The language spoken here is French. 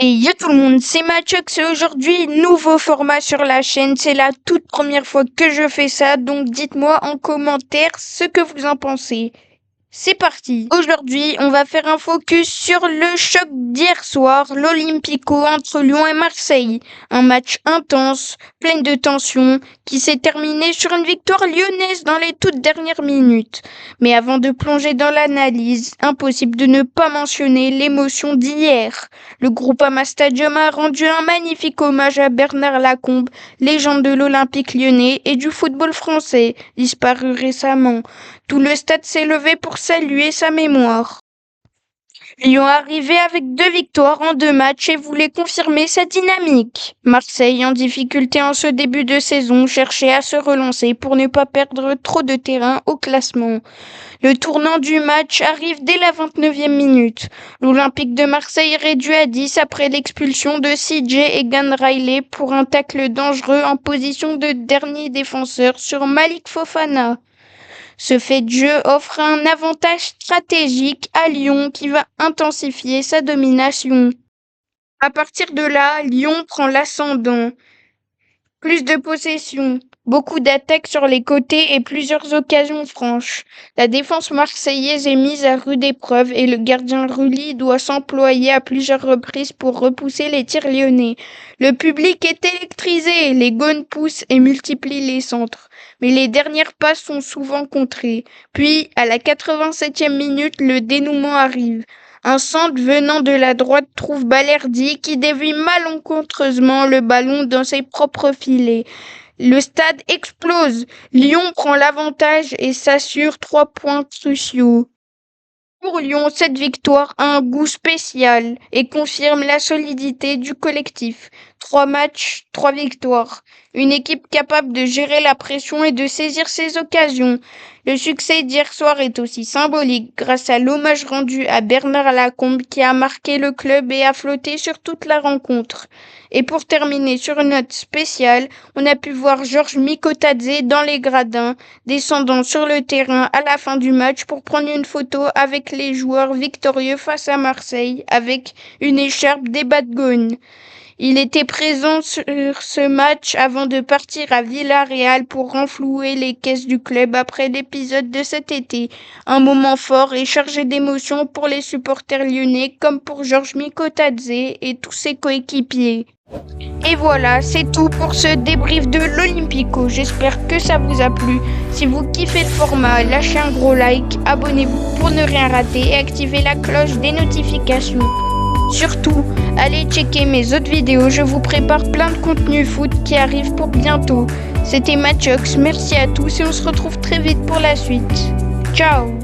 Et yo tout le monde, c'est Matchux et aujourd'hui, nouveau format sur la chaîne. C'est la toute première fois que je fais ça, donc dites-moi en commentaire ce que vous en pensez. C'est parti. Aujourd'hui, on va faire un focus sur le choc d'hier soir, l'Olympico entre Lyon et Marseille. Un match intense, plein de tension, qui s'est terminé sur une victoire lyonnaise dans les toutes dernières minutes. Mais avant de plonger dans l'analyse, impossible de ne pas mentionner l'émotion d'hier. Le Groupama Stadium a rendu un magnifique hommage à Bernard Lacombe, légende de l'Olympique lyonnais et du football français, disparu récemment. Tout le stade s'est levé pour saluer sa mémoire. Lyon arrivait avec 2 victoires en 2 matchs et voulait confirmer sa dynamique. Marseille, en difficulté en ce début de saison, cherchait à se relancer pour ne pas perdre trop de terrain au classement. Le tournant du match arrive dès la 29e minute. L'Olympique de Marseille réduit à 10 après l'expulsion de CJ et Egan Riley pour un tacle dangereux en position de dernier défenseur sur Malik Fofana. Ce fait de jeu offre un avantage stratégique à Lyon qui va intensifier sa domination. À partir de là, Lyon prend l'ascendant. Plus de possession, beaucoup d'attaques sur les côtés et plusieurs occasions franches. La défense marseillaise est mise à rude épreuve et le gardien Rulli doit s'employer à plusieurs reprises pour repousser les tirs lyonnais. Le public est électrisé, les gones poussent et multiplient les centres. Mais les dernières passes sont souvent contrées. Puis, à la 87e minute, le dénouement arrive. Un centre venant de la droite trouve Balerdi qui dévie malencontreusement le ballon dans ses propres filets. Le stade explose. Lyon prend l'avantage et s'assure 3 points cruciaux. Pour Lyon, cette victoire a un goût spécial et confirme la solidité du collectif. 3 matchs, 3 victoires. Une équipe capable de gérer la pression et de saisir ses occasions. Le succès d'hier soir est aussi symbolique grâce à l'hommage rendu à Bernard Lacombe qui a marqué le club et a flotté sur toute la rencontre. Et pour terminer sur une note spéciale, on a pu voir Georges Mikotadze dans les gradins, descendant sur le terrain à la fin du match pour prendre une photo avec les joueurs victorieux face à Marseille avec une écharpe des Badgones. Il était présent sur ce match avant de partir à Villarreal pour renflouer les caisses du club après l'épisode de cet été. Un moment fort et chargé d'émotions pour les supporters lyonnais comme pour Georges Mikotadze et tous ses coéquipiers. Et voilà, c'est tout pour ce débrief de l'Olympico. J'espère que ça vous a plu. Si vous kiffez le format, lâchez un gros like, abonnez-vous pour ne rien rater et activez la cloche des notifications. Surtout, allez checker mes autres vidéos, je vous prépare plein de contenus foot qui arrivent pour bientôt. C'était Matchux, merci à tous et on se retrouve très vite pour la suite. Ciao!